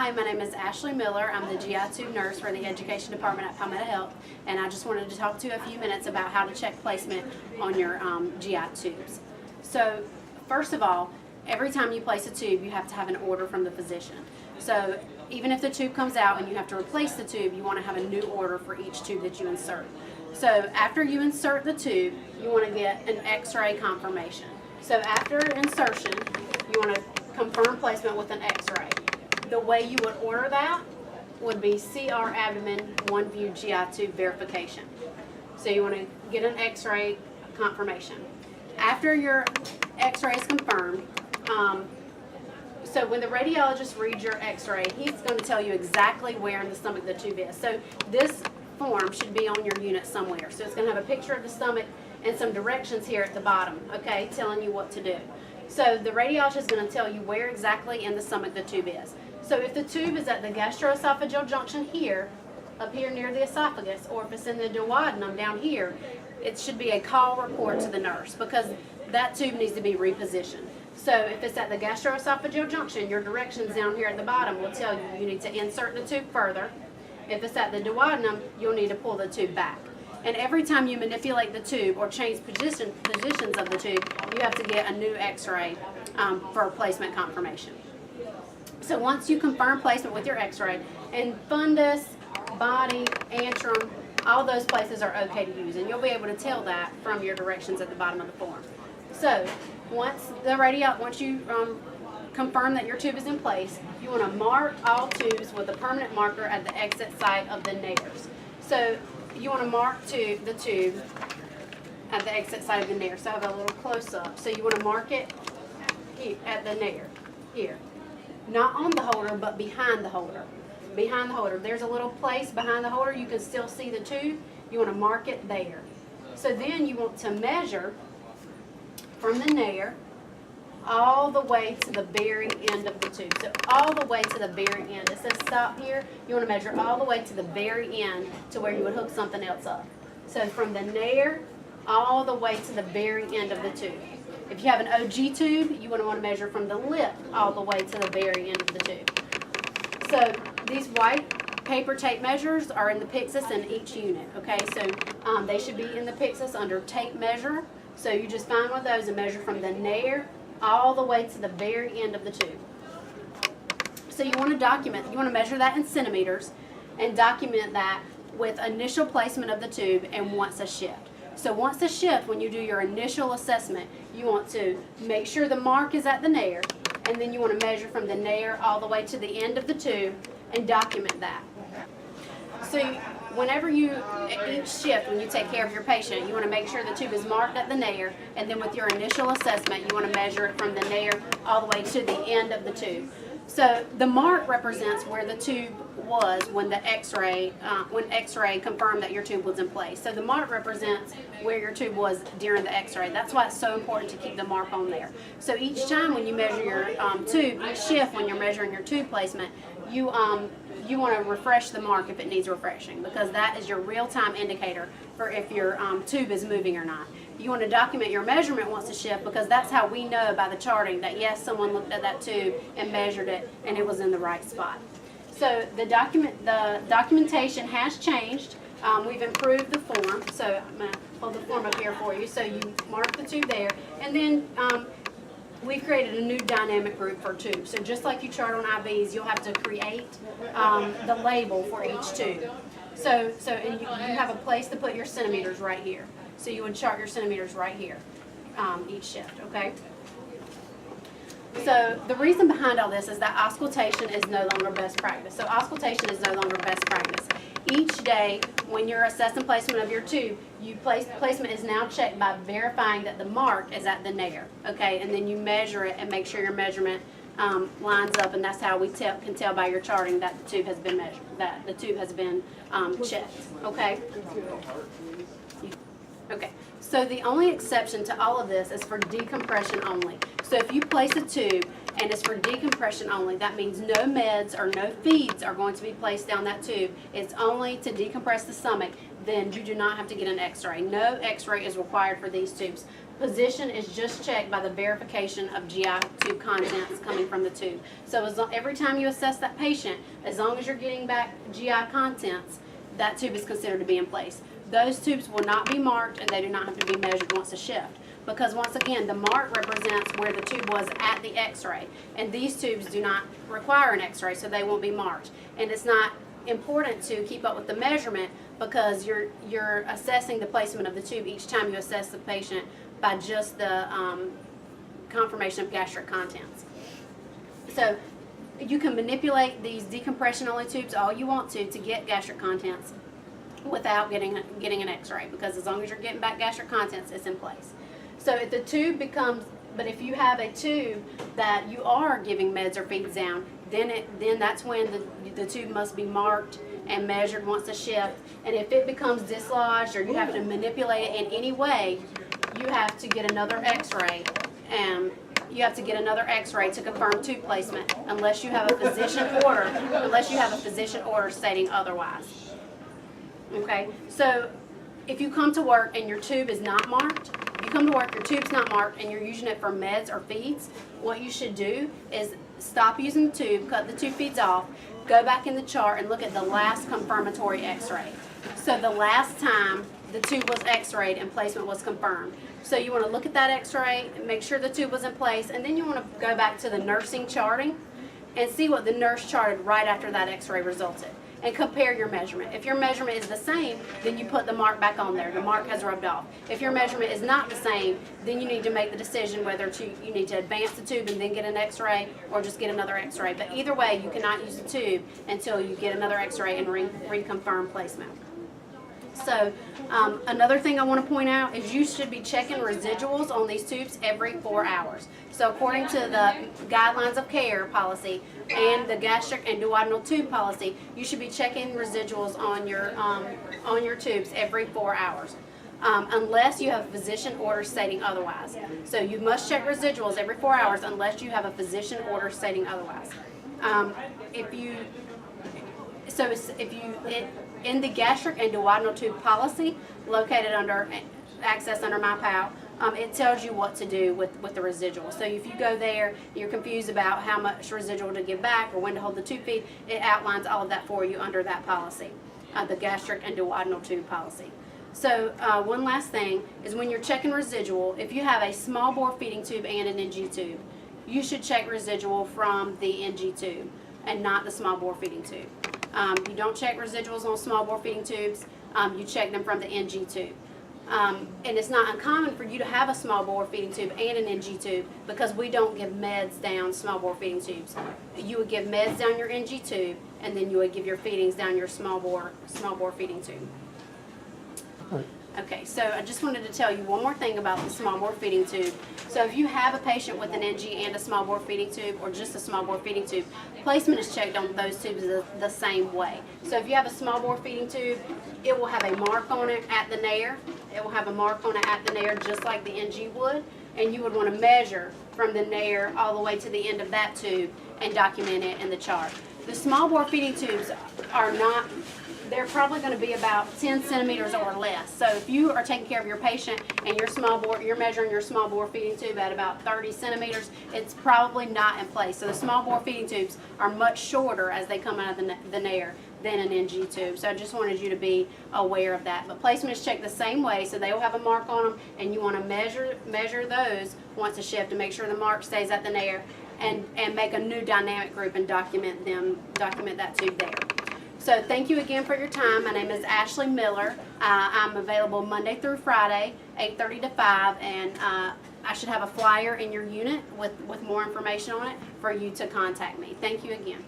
Hi, my name is Ashley Miller. I'm the GI tube nurse for the Education Department at Palmetto Health, and I just wanted to talk to you a few minutes about how to check placement on your GI tubes. So, first of all, every time you place a tube, you have to have an order from the physician. So, even if the tube comes out and you have to replace the tube, you want to have a new order for each tube that you insert. So, after you insert the tube, you want to get an X-ray confirmation. So, after insertion, you want to confirm placement with an X-ray. The way you would order that would be CR abdomen, one view GI tube verification. So you want to get an X-ray confirmation. After your X-ray is confirmed, so when the radiologist reads your X-ray, he's going to tell you exactly where in the stomach the tube is. So this form should be on your unit somewhere. So it's going to have a picture of the stomach and some directions here at the bottom, okay, telling you what to do. So the radiologist is going to tell you where exactly in the stomach the tube is. So if the tube is at the gastroesophageal junction here, up here near the esophagus, or if it's in the duodenum down here, it should be a call report to the nurse because that tube needs to be repositioned. So if it's at the gastroesophageal junction, your directions down here at the bottom will tell you you need to insert the tube further. If it's at the duodenum, you'll need to pull the tube back. And every time you manipulate the tube or change positions of the tube, you have to get a new X-ray for placement confirmation. So once you confirm placement with your X-ray, and fundus, body, antrum, all those places are okay to use, and you'll be able to tell that from your directions at the bottom of the form. So once you confirm that your tube is in place, you want to mark all tubes with a permanent marker at the exit site of the nares. So you want to mark the tube at the exit side of the nair. So I have a little close up. So you want to mark it here, at the nair, here. Not on the holder, but behind the holder. Behind the holder. There's a little place behind the holder. You can still see the tube. You want to mark it there. So then you want to measure from the nair all the way to the very end of the tube. So all the way to the very end. It says stop here. You want to measure all the way to the very end to where you would hook something else up. So from the nair all the way to the very end of the tube. If you have an OG tube, you want to measure from the lip all the way to the very end of the tube. So these white paper tape measures are in the Pyxis in each unit, okay? So they should be in the Pyxis under tape measure. So you just find one of those and measure from the nair all the way to the very end of the tube. So you want to measure that in centimeters and document that with initial placement of the tube and once a shift. So once a shift, when you do your initial assessment, you want to make sure the mark is at the nair, and then you want to measure from the nair all the way to the end of the tube and document that. So whenever each shift, when you take care of your patient, you want to make sure the tube is marked at the nair, and then with your initial assessment, you want to measure it from the nair all the way to the end of the tube. So the mark represents where the tube was when the X-ray confirmed that your tube was in place. So the mark represents where your tube was during the X-ray. That's why it's so important to keep the mark on there. So each time when you measure your tube, each shift when you're measuring your tube placement, you want to refresh the mark if it needs refreshing, because that is your real-time indicator for if your tube is moving or not. You want to document your measurement once a shift, because that's how we know by the charting that yes, someone looked at that tube and measured it and it was in the right spot. So the documentation has changed. We've improved the form. So I'm going to hold the form up here for you. So you mark the tube there, and then we've created a new dynamic group for tubes. So just like you chart on IVs, you'll have to create the label for each tube. So and you have a place to put your centimeters right here. So you would chart your centimeters right here, each shift, okay? So the reason behind all this is that auscultation is no longer best practice. So auscultation is no longer best practice. Each day when you're assessing placement of your tube, placement is now checked by verifying that the mark is at the nair, okay? And then you measure it and make sure your measurement lines up, and that's how we can tell by your charting that the tube has been measured, that the tube has been checked, okay? Okay, so the only exception to all of this is for decompression only. So if you place a tube and it's for decompression only. That means no meds or no feeds are going to be placed down that tube. It's only to decompress the stomach. Then you do not have to get an x-ray. No x-ray is required for these tubes. Position is just checked by the verification of GI tube contents coming from the tube. So every time you assess that patient, as long as you're getting back GI contents, that tube is considered to be in place. Those tubes will not be marked, and they do not have to be measured once a shift. Because once again, the mark represents where the tube was at the x-ray. And these tubes do not require an x-ray, so they won't be marked. And it's not important to keep up with the measurement because you're assessing the placement of the tube each time you assess the patient by just the confirmation of gastric contents. So you can manipulate these decompression only tubes all you want to get gastric contents without getting an x-ray, because as long as you're getting back gastric contents, it's in place. So if the tube becomes, but if you have a tube that you are giving meds or feeds down, then that's when the tube must be marked and measured once a shift. And if it becomes dislodged or you have to manipulate it in any way, you have to get another x-ray. You have to get another x-ray to confirm tube placement unless you have a physician order stating otherwise. Okay, so if you come to work and your tube is not marked, you come to work, your tube's not marked, and you're using it for meds or feeds, what you should do is stop using the tube, cut the tube feeds off, go back in the chart and look at the last confirmatory x-ray. So the last time the tube was x-rayed and placement was confirmed. So you want to look at that x-ray, make sure the tube was in place, and then you want to go back to the nursing charting and see what the nurse charted right after that x-ray resulted. And compare your measurement. If your measurement is the same, then you put the mark back on there. The mark has rubbed off. If your measurement is not the same, then you need to make the decision whether you need to advance the tube and then get an x-ray or just get another x-ray. But either way, you cannot use the tube until you get another x-ray and reconfirm placement. So another thing I want to point out is you should be checking residuals on these tubes every 4 hours. So according to the guidelines of care policy and the gastric and duodenal tube policy, you should be checking residuals on your tubes every 4 hours. Unless you have a physician order stating otherwise. So you must check residuals every 4 hours unless you have a physician order stating otherwise. In the gastric and duodenal tube policy, located under Access under MyPal, it tells you what to do with the residual. So if you go there, you're confused about how much residual to give back or when to hold the tube feed, it outlines all of that for you under that policy, the gastric and duodenal tube policy. So one last thing is when you're checking residual, if you have a small bore feeding tube and an NG tube, you should check residual from the NG tube and not the small bore feeding tube. You don't check residuals on small bore feeding tubes, you check them from the NG tube. And it's not uncommon for you to have a small bore feeding tube and an NG tube because we don't give meds down small bore feeding tubes. You would give meds down your NG tube and then you would give your feedings down your small bore feeding tube. Okay, so I just wanted to tell you one more thing about the small bore feeding tube. So if you have a patient with an NG and a small bore feeding tube or just a small bore feeding tube, placement is checked on those tubes the same way. So if you have a small bore feeding tube, it will have a mark on it at the nair. It will have a mark on it at the nair just like the NG would, and you would want to measure from the nair all the way to the end of that tube and document it in the chart. The small bore feeding tubes are not, they're probably going to be about 10 centimeters or less. So if you are taking care of your patient and you're measuring your small bore feeding tube at about 30 centimeters, it's probably not in place. So the small bore feeding tubes are much shorter as they come out of the nair than an NG tube. So I just wanted you to be aware of that. But placement is checked the same way, so they will have a mark on them, and you want to measure those once a shift to make sure the mark stays at the nair, and make a new dynamic group and document that tube there. So thank you again for your time. My name is Ashley Miller. I'm available Monday through Friday, 8:30 to 5, and I should have a flyer in your unit with more information on it for you to contact me. Thank you again.